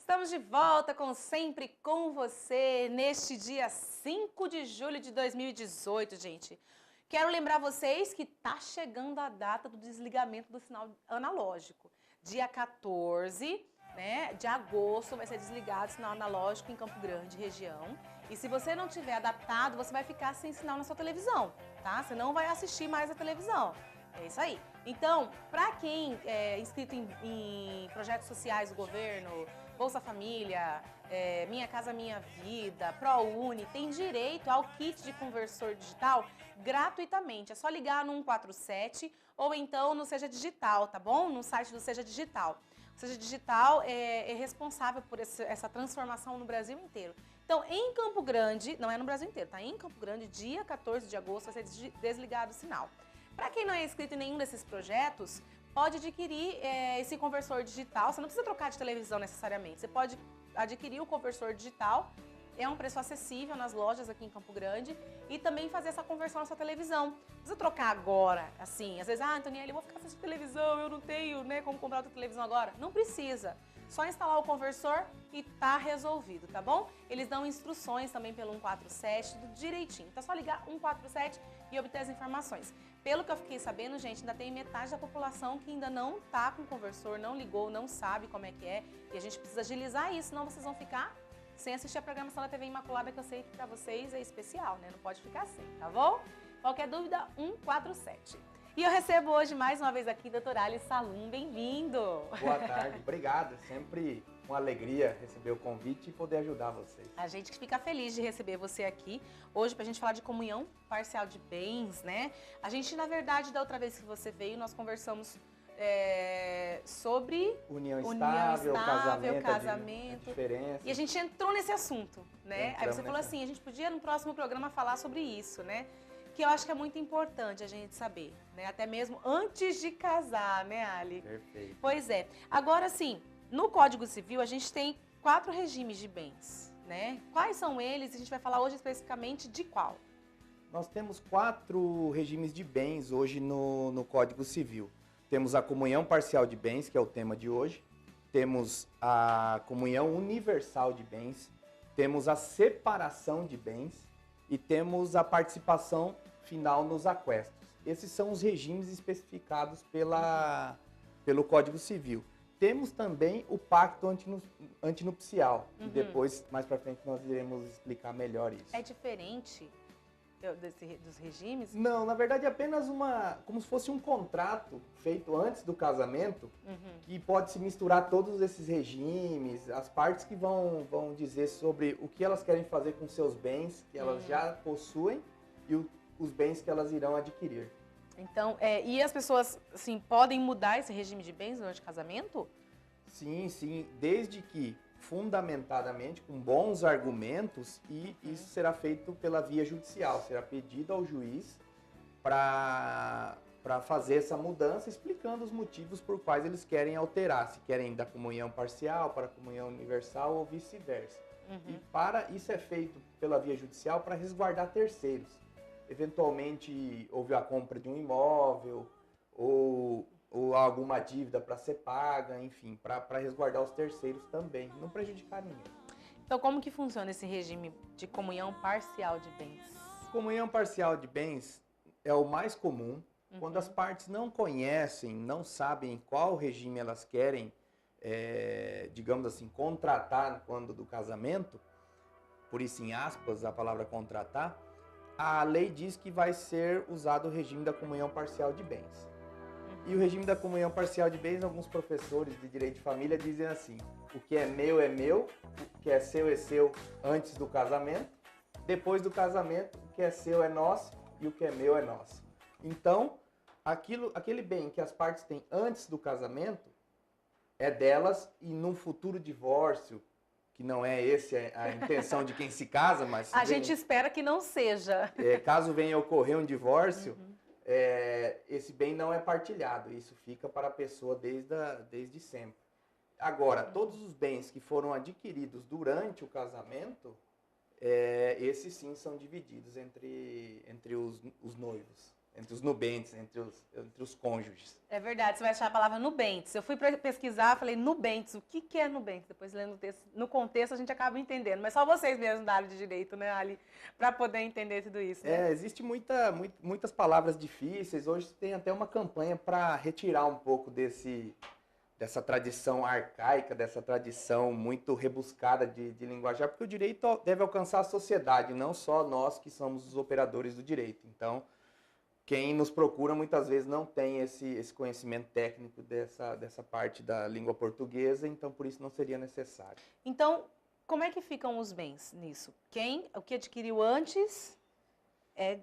Estamos de volta com Sempre com Você, neste dia 5 de julho de 2018, gente. Quero lembrar vocês que está chegando a data do desligamento do sinal analógico. Dia 14, de agosto vai ser desligado o sinal analógico em Campo Grande, região. E se você não tiver adaptado, você vai ficar sem sinal na sua televisão, tá? Você não vai assistir mais a televisão. É isso aí. Então, para quem é inscrito em projetos sociais do governo, Bolsa Família, Minha Casa Minha Vida, ProUni, tem direito ao kit de conversor digital gratuitamente. É só ligar no 147 ou então no Seja Digital, tá bom? No site do Seja Digital. O Seja Digital é responsável por essa transformação no Brasil inteiro. Então, em Campo Grande, não é no Brasil inteiro, tá? Em Campo Grande, dia 14 de agosto, vai ser desligado o sinal. Para quem não é inscrito em nenhum desses projetos, pode adquirir esse conversor digital. Você não precisa trocar de televisão necessariamente. Você pode adquirir o conversor digital. É um preço acessível nas lojas aqui em Campo Grande. E também fazer essa conversão na sua televisão. Não precisa trocar agora, assim. Às vezes, Antoniela, eu vou ficar assistindo televisão, eu não tenho como comprar outra televisão agora. Não precisa. Só instalar o conversor e tá resolvido, tá bom? Eles dão instruções também pelo 147, tudo direitinho. Então é só ligar 147 e obter as informações. Pelo que eu fiquei sabendo, gente, ainda tem metade da população que ainda não tá com conversor, não ligou, não sabe como é que é. E a gente precisa agilizar isso, senão vocês vão ficar sem assistir a programação da TV Imaculada, que eu sei que pra vocês é especial, né? Não pode ficar sem, tá bom? Qualquer dúvida, 147. E eu recebo hoje mais uma vez aqui, Dr. Ali Salum, bem-vindo! Boa tarde, obrigado. Sempre uma alegria receber o convite e poder ajudar vocês. A gente que fica feliz de receber você aqui hoje pra gente falar de comunhão parcial de bens, né? A gente, na verdade, da outra vez que você veio, nós conversamos sobre união estável, casamento. A diferença. E a gente entrou nesse assunto, né? Aí você falou assim, a gente podia no próximo programa falar sobre isso, né? Que eu acho que é muito importante a gente saber, né? Até mesmo antes de casar, né, Ali? Perfeito. Pois é. Agora, sim, no Código Civil a gente tem 4 regimes de bens, né? Quais são eles? A gente vai falar hoje especificamente de qual? Nós temos 4 regimes de bens hoje no Código Civil. Temos a comunhão parcial de bens, que é o tema de hoje. Temos a comunhão universal de bens. Temos a separação de bens. E temos a participação final nos aquestos. Esses são os regimes especificados pelo Código Civil. Temos também o pacto antinupcial, e depois, mais para frente, nós iremos explicar melhor isso. É diferente dos regimes? Não, na verdade é apenas como se fosse um contrato feito antes do casamento, que pode se misturar todos esses regimes, as partes que vão dizer sobre o que elas querem fazer com seus bens, que elas já possuem, e os bens que elas irão adquirir. Então, e as pessoas, assim, podem mudar esse regime de bens durante o casamento? Sim, sim, desde que fundamentadamente, com bons argumentos, e isso será feito pela via judicial, será pedido ao juiz para fazer essa mudança, explicando os motivos por quais eles querem alterar, se querem da comunhão parcial para a comunhão universal ou vice-versa. E isso é feito pela via judicial para resguardar terceiros. Eventualmente houve a compra de um imóvel ou alguma dívida para ser paga, enfim, para resguardar os terceiros também, não prejudicar ninguém. Então, como que funciona esse regime de comunhão parcial de bens? Comunhão parcial de bens é o mais comum, quando as partes não conhecem, não sabem qual regime elas querem, digamos assim, contratar quando do casamento, por isso em aspas a palavra contratar, a lei diz que vai ser usado o regime da comunhão parcial de bens. E o regime da comunhão parcial de bens, alguns professores de direito de família dizem assim: o que é meu, o que é seu antes do casamento, depois do casamento, o que é seu é nosso e o que é meu é nosso. Então, aquele bem que as partes têm antes do casamento é delas, e num futuro divórcio, que não é essa a intenção de quem se casa, mas... A gente espera que não seja. Caso venha a ocorrer um divórcio... esse bem não é partilhado, isso fica para a pessoa desde sempre. Agora, todos os bens que foram adquiridos durante o casamento, esses sim são divididos entre os noivos, entre os nubentes, entre os cônjuges. É verdade, você vai achar a palavra nubentes. Eu fui pesquisar, falei nubentes, o que é nubentes? Depois lendo o texto, no contexto a gente acaba entendendo, mas só vocês mesmos da área de direito, né, Ali, para poder entender tudo isso, né? Existe muitas palavras difíceis, hoje tem até uma campanha para retirar um pouco dessa tradição arcaica, dessa tradição muito rebuscada de linguajar, porque o direito deve alcançar a sociedade, não só nós que somos os operadores do direito. Então, quem nos procura muitas vezes não tem esse conhecimento técnico dessa parte da língua portuguesa, então por isso não seria necessário. Então, como é que ficam os bens nisso? O que adquiriu antes é...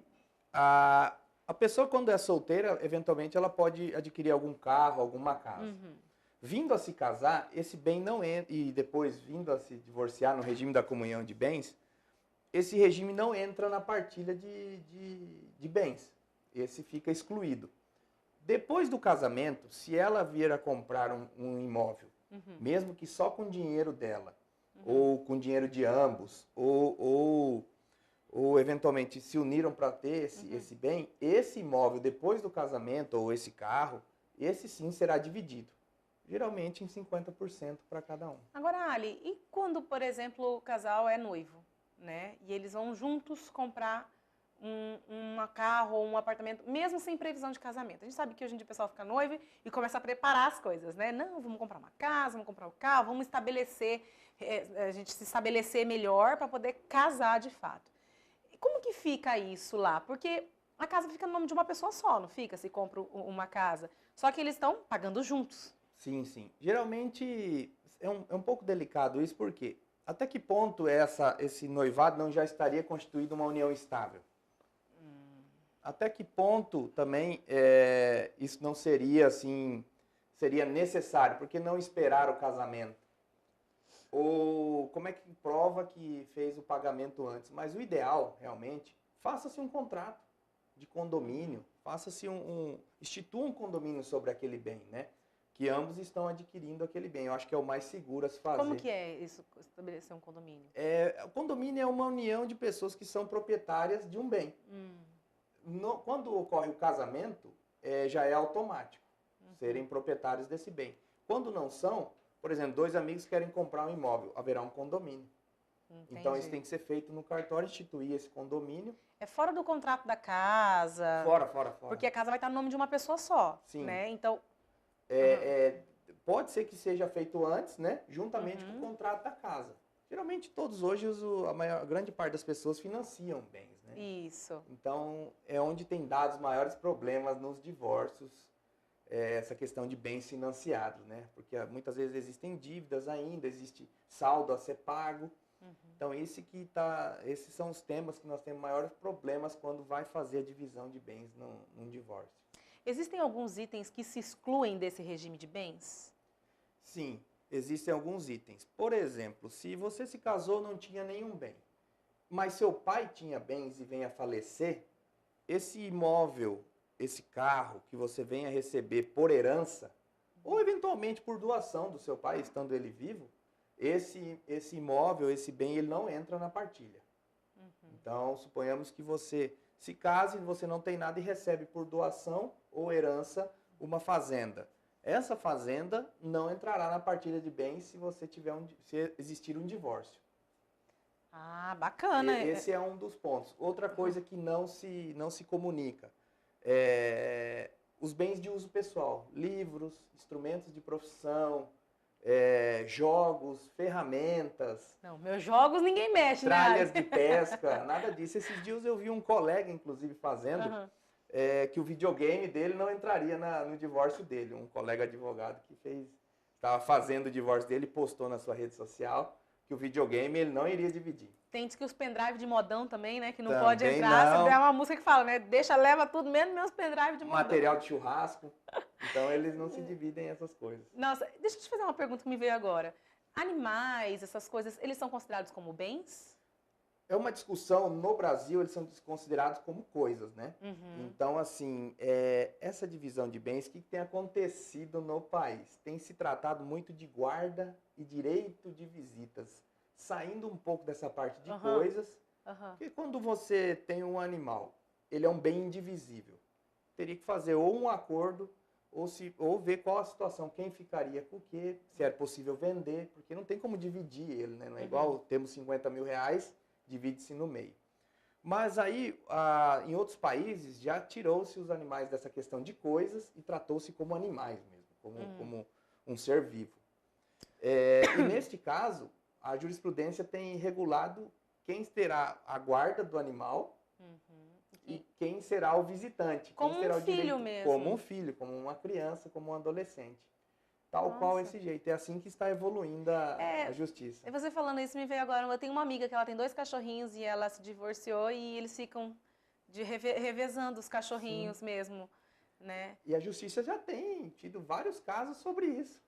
A pessoa, quando é solteira, eventualmente ela pode adquirir algum carro, alguma casa. Vindo a se casar, esse bem não entra, e depois vindo a se divorciar no regime da comunhão de bens, esse regime não entra na partilha de bens. Esse fica excluído. Depois do casamento, se ela vier a comprar um imóvel, mesmo que só com dinheiro dela, ou com dinheiro de ambos, ou eventualmente se uniram para ter esse bem, esse imóvel, depois do casamento, ou esse carro, esse sim será dividido. Geralmente em 50% para cada um. Agora, Ali, e quando, por exemplo, o casal é noivo, né? E eles vão juntos comprar um carro ou um apartamento, mesmo sem previsão de casamento. A gente sabe que hoje em dia o pessoal fica noivo e começa a preparar as coisas, né? Não, vamos comprar uma casa, vamos comprar um carro, vamos estabelecer, a gente se estabelecer melhor para poder casar de fato. E como que fica isso lá? Porque a casa fica no nome de uma pessoa só, não fica? Se compra uma casa. Só que eles estão pagando juntos. Sim, sim. Geralmente é um pouco delicado isso, porque até que ponto esse noivado não já estaria constituído uma união estável? Até que ponto também isso não seria assim, seria necessário? Por que não esperar o casamento? Ou como é que prova que fez o pagamento antes? Mas o ideal, realmente, faça-se um contrato de condomínio, faça-se institua um condomínio sobre aquele bem, né? Que ambos estão adquirindo aquele bem. Eu acho que é o mais seguro a se fazer. Como que é isso, estabelecer um condomínio? O condomínio é uma união de pessoas que são proprietárias de um bem. Quando ocorre o casamento, já é automático serem proprietários desse bem. Quando não são, por exemplo, dois amigos querem comprar um imóvel, haverá um condomínio. Entendi. Então isso tem que ser feito no cartório, instituir esse condomínio. É fora do contrato da casa. Fora. Porque a casa vai estar no nome de uma pessoa só. Sim. Né? Então. Pode ser que seja feito antes, né? Juntamente com o contrato da casa. Geralmente todos hoje, a grande parte das pessoas financiam bens, né? Isso. Então é onde tem dado os maiores problemas nos divórcios, essa questão de bens financiados, né? Porque muitas vezes existem dívidas ainda, existe saldo a ser pago. Então esses são os temas que nós temos maiores problemas quando vai fazer a divisão de bens num divórcio. Existem alguns itens que se excluem desse regime de bens? Sim, existem alguns itens. Por exemplo, se você se casou não tinha nenhum bem, mas seu pai tinha bens e vem a falecer, esse imóvel, esse carro que você vem a receber por herança, ou eventualmente por doação do seu pai, estando ele vivo, esse imóvel, esse bem, ele não entra na partilha. Então, suponhamos que você se case, você não tem nada e recebe por doação ou herança uma fazenda. Essa fazenda não entrará na partilha de bens se existir um divórcio. Ah, bacana. Esse é um dos pontos. Outra coisa que não se comunica. Os bens de uso pessoal. Livros, instrumentos de profissão, jogos, ferramentas. Não, meus jogos ninguém mexe, né? Tralhas de pesca, nada disso. Esses dias eu vi um colega, inclusive, fazendo, que o videogame dele não entraria no divórcio dele. Um colega advogado que estava fazendo o divórcio dele e postou na sua rede social que o videogame ele não iria dividir. Tem que os pendrive de modão também, né? Que não Também pode entrar. não. É uma música que fala, né? Leva tudo, menos meus pendrive de modão. Material de churrasco. Então eles não se dividem essas coisas. Nossa, deixa eu te fazer uma pergunta que me veio agora. Animais, essas coisas, eles são considerados como bens? É uma discussão, no Brasil eles são considerados como coisas, né? Então, assim, essa divisão de bens, o que tem acontecido no país? Tem se tratado muito de guarda e direito de visitas, saindo um pouco dessa parte de coisas, porque quando você tem um animal, ele é um bem indivisível. teria que fazer ou um acordo ou ver qual a situação, quem ficaria com o quê, se é possível vender, porque não tem como dividir ele, né? Não é igual temos 50 mil reais, divide-se no meio. Mas aí, em outros países, já tirou-se os animais dessa questão de coisas e tratou-se como animais mesmo, como um ser vivo. E neste caso, a jurisprudência tem regulado quem terá a guarda do animal e quem será o visitante. Como quem terá um o direito, filho mesmo. Como um filho, como uma criança, como um adolescente. Tal qual esse jeito. É assim que está evoluindo a justiça. E você falando isso me veio agora. Eu tenho uma amiga que ela tem 2 cachorrinhos e ela se divorciou e eles ficam revezando os cachorrinhos mesmo, né? E a justiça já tem tido vários casos sobre isso.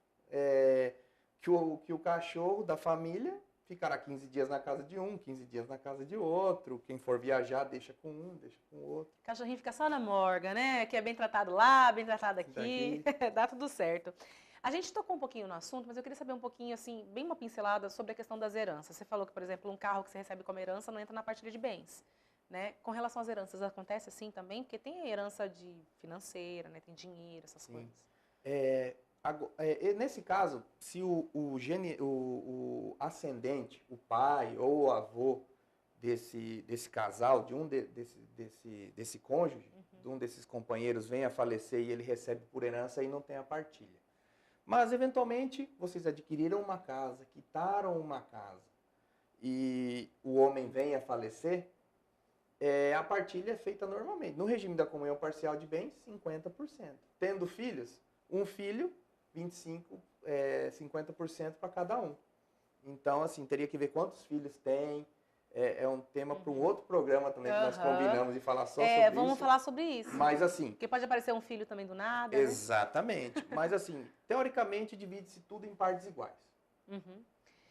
Que o cachorro da família ficará 15 dias na casa de um, 15 dias na casa de outro. Quem for viajar, deixa com um, deixa com o outro. O cachorrinho fica só na morga, né? Que é bem tratado lá, bem tratado aqui. Dá tudo certo. A gente tocou um pouquinho no assunto, mas eu queria saber um pouquinho, assim, bem uma pincelada sobre a questão das heranças. Você falou que, por exemplo, um carro que você recebe como herança não entra na partilha de bens, né? Com relação às heranças, acontece assim também? Porque tem a herança de financeira, né? Tem dinheiro, essas coisas. Nesse caso, se o ascendente, o pai ou o avô desse casal, desse cônjuge, de um desses companheiros vem a falecer e ele recebe por herança, aí não tem a partilha. Mas, eventualmente, vocês adquiriram uma casa, quitaram uma casa e o homem vem a falecer, a partilha é feita normalmente. No regime da comunhão parcial de bens, 50%. Tendo filhos, um filho, 50% para cada um. Então, assim, teria que ver quantos filhos tem. É um tema para um outro programa também, que nós combinamos de falar só sobre isso. Vamos falar sobre isso. Mas, assim... Porque pode aparecer um filho também do nada, Exatamente. Mas, assim, teoricamente, divide-se tudo em partes iguais.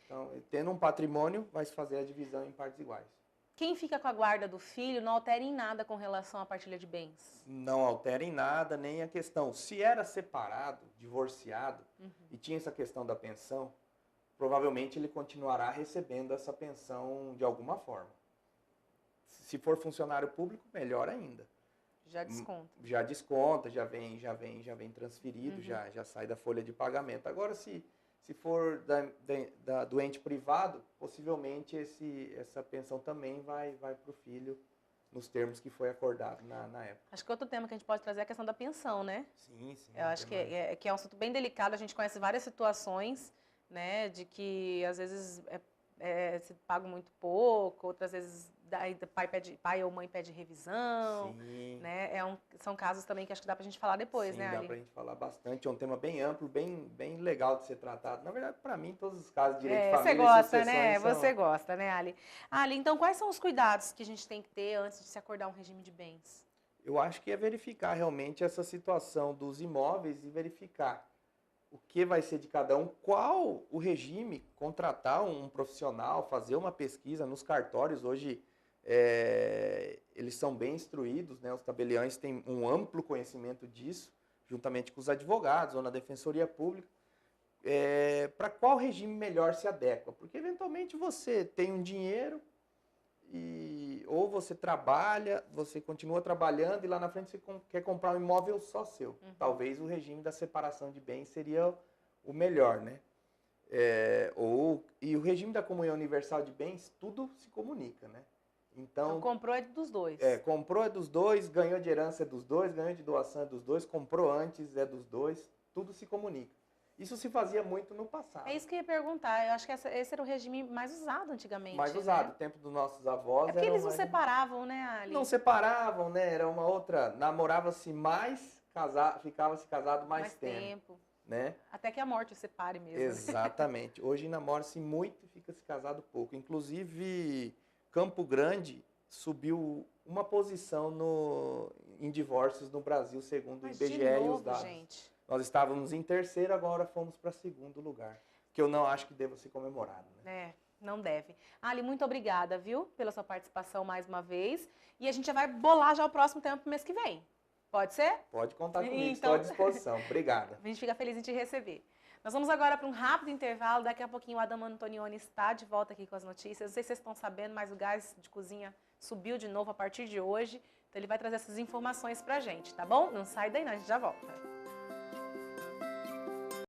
Então, tendo um patrimônio, vai se fazer a divisão em partes iguais. Quem fica com a guarda do filho não altera em nada com relação à partilha de bens? Não altera em nada, nem a questão. Se era separado, divorciado, e tinha essa questão da pensão, provavelmente ele continuará recebendo essa pensão de alguma forma. Se for funcionário público, melhor ainda. Já desconta. Já desconta, já vem transferido, já sai da folha de pagamento. Agora, se for do ente privado, possivelmente essa pensão também vai para o filho, nos termos que foi acordado na época. Acho que outro tema que a gente pode trazer é a questão da pensão, né? Sim. Eu acho que é um assunto bem delicado, a gente conhece várias situações, né, de que às vezes se paga muito pouco, outras vezes pai ou mãe pede revisão, né? São casos também que acho que dá pra gente falar depois, né, Ali? Dá pra gente falar bastante, é um tema bem amplo, bem legal de ser tratado. Na verdade, para mim, todos os casos de direito de família você gosta, e né? Você gosta, né, Ali? Ali, então, quais são os cuidados que a gente tem que ter antes de se acordar um regime de bens? Eu acho que é verificar realmente essa situação dos imóveis e verificar o que vai ser de cada um, qual o regime, contratar um profissional, fazer uma pesquisa nos cartórios. Hoje, eles são bem instruídos, né? Os tabeliães têm um amplo conhecimento disso, juntamente com os advogados ou na defensoria pública, para qual regime melhor se adequa. Porque, eventualmente, você tem um dinheiro ou você trabalha, você continua trabalhando e lá na frente você quer comprar um imóvel só seu. Talvez o regime da separação de bens seria o melhor, né? E o regime da comunhão universal de bens, tudo se comunica, né? Então, comprou é dos dois. Comprou é dos dois, ganhou de herança é dos dois, ganhou de doação é dos dois, comprou antes é dos dois, tudo se comunica. Isso se fazia muito no passado. É isso que eu ia perguntar. Eu acho que esse era o regime mais usado anticamente. Mais usado. No tempo dos nossos avós. Porque eles não separavam, né, Ali? Não separavam, né? Era uma outra. Namorava-se mais, ficava-se casado mais tempo. Né? Até que a morte separe mesmo. Exatamente. Hoje namora-se muito e fica-se casado pouco. Inclusive, Campo Grande subiu uma posição em divórcios no Brasil, segundo o IBGE e os dados. Gente. Nós estávamos em terceiro, agora fomos para segundo lugar. Que eu não acho que deva ser comemorado. Né? Não deve. Ali, muito obrigada, viu? Pela sua participação mais uma vez. E a gente já vai bolar já o próximo tema pro mês que vem. Pode ser? Pode contar comigo, estou à disposição. Obrigada. A gente fica feliz em te receber. Nós vamos agora para um rápido intervalo. Daqui a pouquinho o Adamo Antonioni está de volta aqui com as notícias. Não sei se vocês estão sabendo, mas o gás de cozinha subiu de novo a partir de hoje. Então ele vai trazer essas informações pra gente, tá bom? Não sai daí não, a gente já volta.